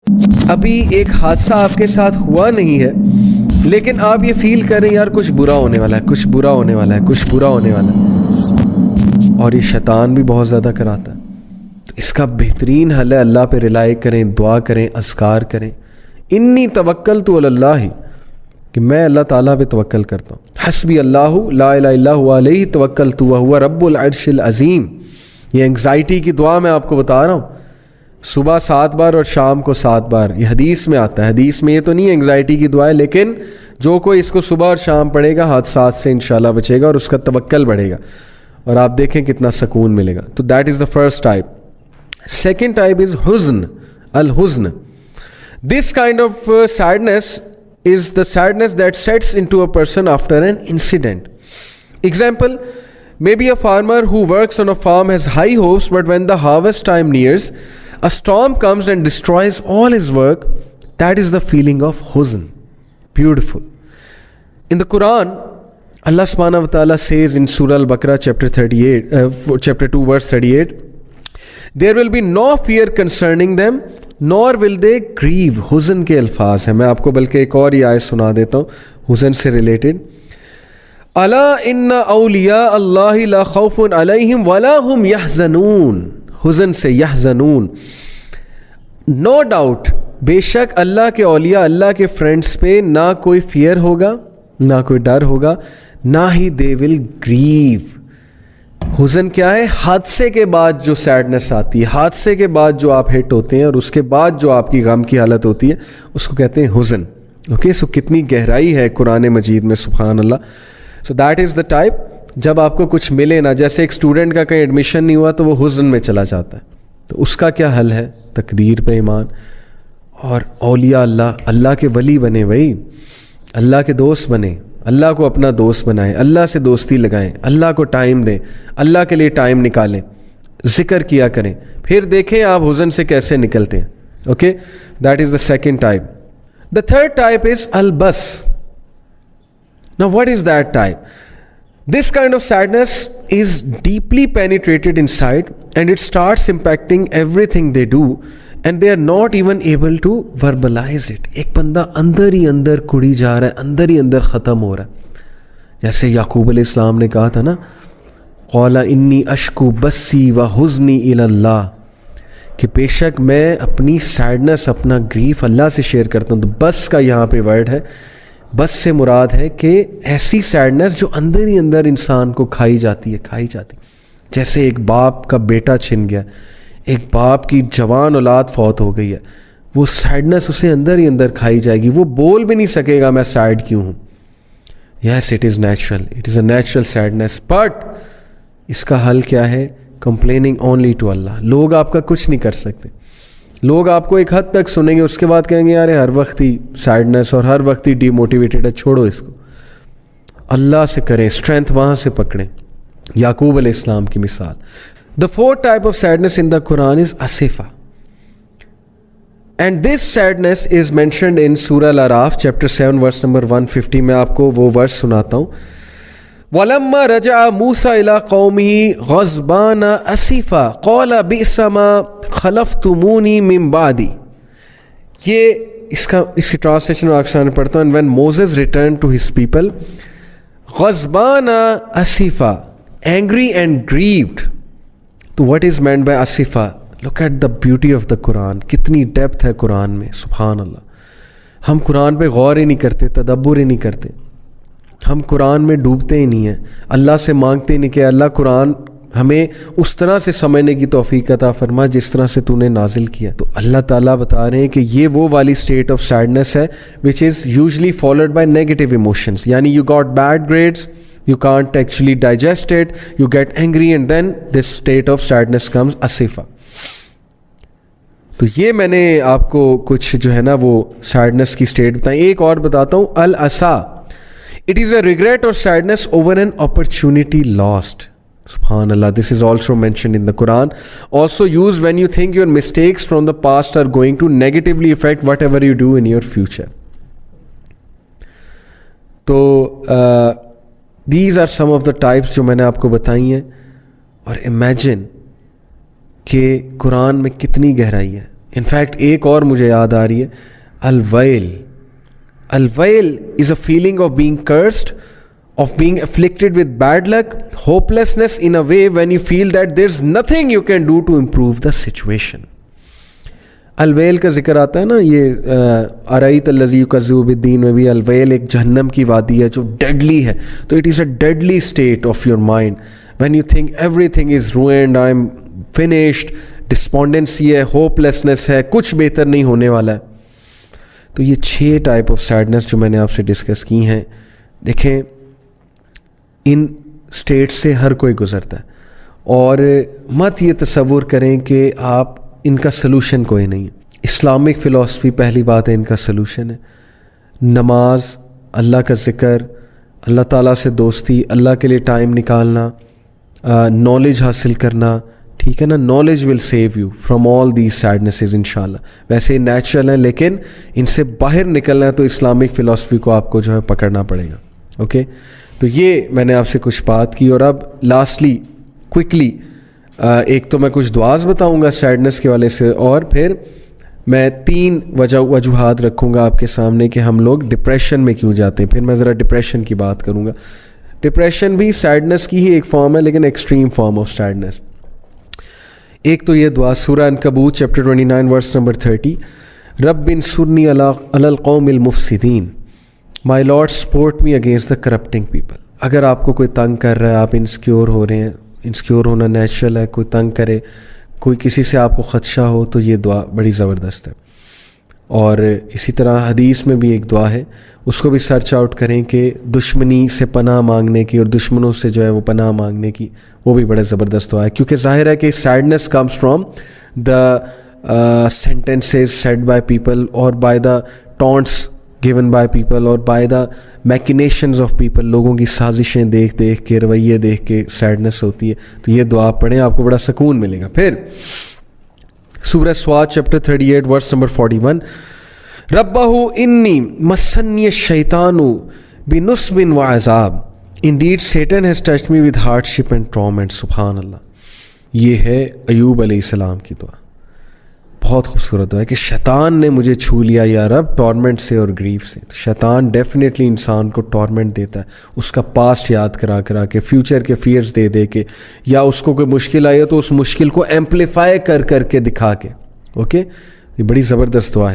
ابھی ایک حادثہ آپ کے ساتھ ہوا نہیں ہے لیکن آپ یہ فیل کر رہے ہیں یار کچھ برا ہونے والا ہے، کچھ برا ہونے والا ہے، کچھ برا ہونے والا ہے، اور یہ شیطان بھی بہت زیادہ کراتا ہے. تو اس کا بہترین حل ہے اللہ پہ ریلائی کریں، دعا کریں، اذکار کریں. انی توکلت علی اللہ، کہ میں اللہ تعالیٰ پہ توکل کرتا ہوں. حسبی اللہ لا الہ الا هو علیہ توکلت وہو رب العرش العظیم. یہ انگزائٹی کی دعا میں آپ کو بتا رہا ہوں، صبح 7 بار اور شام کو 7 بار. یہ حدیث میں آتا ہے، حدیث میں یہ تو نہیں ہے انگزائٹی کی دعا ہے، لیکن جو کوئی اس کو صبح اور شام پڑھے گا حادثات سے انشاءاللہ بچے گا اور اس کا توکل بڑھے گا، اور آپ دیکھیں کتنا سکون ملے گا. تو that is the first type. Second type is حزن، الحزن. This kind of sadness is the sadness that sets into a person after an incident. Example, maybe a farmer who works on a farm has high hopes, but when the harvest time nears, a storm comes and destroys all his work. That is the feeling of huzn. Beautiful. In the Quran, Allah subhanahu wa ta'ala says in Surah Al-Baqarah chapter 2 verse 38, there will be no fear concerning them nor will they grieve. حزن کے الفاظ ہیں. میں آپ کو بلکہ ایک اور یہ آیت سنا دیتا ہوں حزن سے ریلیٹڈ. الا ان اولیاء اللہ لا خوف علیہم ولا هم یحزنون. حزن سے یحزنون. نو ڈاؤٹ، بے شک اللہ کے اولیاء، اللہ کے فرینڈس پہ نہ کوئی فیئر ہوگا، نہ کوئی ڈر ہوگا، نہ ہی دے ول گریو. حزن کیا ہے؟ حادثے کے بعد جو سیڈنس آتی ہے، حادثے کے بعد جو آپ ہٹ ہوتے ہیں اور اس کے بعد جو آپ کی غم کی حالت ہوتی ہے، اس کو کہتے ہیں حزن. اوکے، سو کتنی گہرائی ہے قرآن مجید میں، سبحان اللہ. So that is the type. جب آپ کو کچھ ملے نا، جیسے ایک اسٹوڈنٹ کا کہیں ایڈمیشن نہیں ہوا تو وہ حزن میں چلا جاتا ہے، تو اس کا کیا حل ہے؟ تقدیر پہ ایمان اور اولیاء اللہ، اللہ کے ولی بنے بھائی، اللہ کے دوست بنے، اللہ کو اپنا دوست بنائیں، اللہ سے دوستی لگائیں، اللہ کو ٹائم دیں، اللہ کے لیے ٹائم نکالیں، ذکر کیا کریں، پھر دیکھیں آپ حزن سے کیسے نکلتے ہیں. Okay, that is the second type. The third type is البس. Now what is that type? This kind of sadness is deeply penetrated inside and it starts impacting everything they do and they are not even able to verbalize it. ایک بندہ اندر ہی اندر کڑی جا رہا ہے، اندر ہی اندر ختم ہو رہا ہے. جیسے یعقوب علیہ السلام نے کہا تھا نا، قال انی اشکو بسی و حزنی الی اللہ، کہ بے شک میں اپنی سیڈنس، اپنا گریف اللہ سے شیئر کرتا ہوں. تو بس کا یہاں پہ ورڈ ہے، بس سے مراد ہے کہ ایسی سیڈنس جو اندر ہی اندر انسان کو کھائی جاتی ہے. جیسے ایک باپ کا بیٹا چھن گیا، ایک باپ کی جوان اولاد فوت ہو گئی ہے، وہ سیڈنس اسے اندر ہی اندر کھائی جائے گی، وہ بول بھی نہیں سکے گا میں سیڈ کیوں ہوں. Yes, it is natural, it is a natural sadness. But اس کا حل کیا ہے؟ کمپلیننگ اونلی ٹو اللہ. لوگ آپ کا کچھ نہیں کر سکتے. لوگ آپ کو ایک حد تک سنیں گے، اس کے بعد کہیں گے یار ہر وقت ہی سیڈنس اور ہر وقت ہی ڈی موٹیویٹیڈ ہے، چھوڑو اس کو. اللہ سے کریں، اسٹرینتھ وہاں سے پکڑیں. یعقوب علیہ السلام کی مثال. The fourth type of sadness in the قرآن از اسفا، and this sadness is mentioned in سورہ الاعراف چیپٹر 7 ورس نمبر 150. میں آپ کو وہ ورس سناتا ہوں. وَلَمَّا رَجَعَ مُوسَىٰ إِلَىٰ قَوْمِهِ غَضْبَانَ أَسِفًا قَالَ بِئْسَ مَا خَلَفْتُمُونِي مِن بَعْدِي. یہ اس کی ٹرانسلیشن میں آپ سامنے پڑھتا ہوں. And when Moses returned to his people غضبان أسفا, angry and grieved. تو what is meant by أسفا? Look at the beauty of the Quran. کتنی ڈیپتھ ہے قرآن میں، سبحان اللہ. ہم قرآن پہ غور ہی نہیں کرتے، تدبر ہی نہیں کرتے. ہم قرآن میں ڈوبتے ہی نہیں ہیں، اللہ سے مانگتے ہی نہیں کہ اللہ قرآن ہمیں اس طرح سے سمجھنے کی توفیق عطا فرما جس طرح سے تو نے نازل کیا. تو اللہ تعالیٰ بتا رہے ہیں کہ یہ وہ والی اسٹیٹ آف سیڈنس ہے which is usually followed by negative emotions. یعنی you got bad grades, you can't actually digest it, you get angry and then this state of sadness comes اسفا. تو یہ میں نے آپ کو کچھ جو ہے نا وہ سیڈنس کی اسٹیٹ بتائیں. ایک اور بتاتا ہوں، الاسا. It is a regret or sadness over an opportunity lost. Subhanallah, this is also mentioned in the Quran. Also used when you think your mistakes from the past are going to negatively affect whatever you do in your future. So, these are some of the types جو میں نے آپ کو بتائی ہیں. اور imagine کہ قرآن میں کتنی گہرائی ہے. انفیکٹ ایک اور مجھے یاد آ رہی ہے, الویل. الویل is a feeling of being cursed, of being afflicted with bad luck, hopelessness in a way when you feel that there's nothing you can do to improve the situation. الویل کا ذکر آتا ہے نا, یہ ارایت الذی یکذب بالدین میں بھی الویل ایک جہنم کی وادی ہے جو ڈیڈلی ہے. تو it is a deadly state of your mind when you think everything is ruined, I am finished, despondency ہے, ہوپلیسنس ہے, کچھ بہتر نہیں ہونے والا ہے. تو یہ 6 ٹائپ آف سیڈنس جو میں نے آپ سے ڈسکس کی ہیں, دیکھیں ان اسٹیٹ سے ہر کوئی گزرتا ہے, اور مت یہ تصور کریں کہ آپ ان کا سلوشن کوئی نہیں ہے. اسلامک فلاسفی پہلی بات ہے ان کا سلوشن ہے. نماز, اللہ کا ذکر, اللہ تعالیٰ سے دوستی, اللہ کے لیے ٹائم نکالنا, نالج حاصل کرنا, ٹھیک ہے نا. Knowledge will save you from all these sadnesses انشاءاللہ. ویسے نیچرل ہیں لیکن ان سے باہر نکلنا ہے تو اسلامک فلاسفی کو آپ کو جو ہے پکڑنا پڑے گا. اوکے, تو یہ میں نے آپ سے کچھ بات کی. اور اب لاسٹلی کوئکلی ایک تو میں کچھ دعاز بتاؤں گا سیڈنس کے والے سے, اور پھر میں 3 وجوہات رکھوں گا آپ کے سامنے کہ ہم لوگ ڈپریشن میں کیوں جاتے ہیں. پھر میں ذرا ڈپریشن کی بات کروں گا. ڈپریشن بھی سیڈنس کی ہی ایک فارم ہے لیکن ایکسٹریم فارم آف سیڈنس. ایک تو یہ دعا سورہ عنکبوت چیپٹر 29 ورس نمبر 30, رب انصرنی علی القوم المفسدین, my lord support me against the corrupting people. اگر آپ کو کوئی تنگ کر رہا ہے, آپ انسیکیور ہو رہے ہیں, انسیکیور ہونا نیچرل ہے, کوئی تنگ کرے, کوئی کسی سے آپ کو خدشہ ہو, تو یہ دعا بڑی زبردست ہے. اور اسی طرح حدیث میں بھی ایک دعا ہے, اس کو بھی سرچ آؤٹ کریں کہ دشمنی سے پناہ مانگنے کی اور دشمنوں سے جو ہے وہ پناہ مانگنے کی, وہ بھی بڑا زبردست دعا ہے. کیونکہ ظاہر ہے کہ sadness comes from the sentences said by people اور by the taunts given by people اور by the machinations of people. لوگوں کی سازشیں دیکھ دیکھ کے, رویے دیکھ کے سیڈنس ہوتی ہے. تو یہ دعا پڑھیں, آپ کو بڑا سکون ملے گا. پھر سورہ سواد چیپٹر 38 ورس نمبر 41, ربہ انی مسنی الشیطان بنصب وعذاب, indeed Satan has touched me with hardship and torment. سبحان اللہ. یہ ہے ایوب علیہ السلام کی دعا. بہت خوبصورت دعا ہے کہ شیطان نے مجھے چھو لیا یا رب ٹورمنٹ سے اور گریف سے. تو شیطان ڈیفینیٹلی انسان کو ٹورمنٹ دیتا ہے, اس کا پاسٹ یاد کرا کے, فیوچر کے فیئرز دے کے, یا اس کو کوئی مشکل آئی ہو تو اس مشکل کو ایمپلیفائی کر کے دکھا کے. اوکے, یہ بڑی زبردست دعا ہے.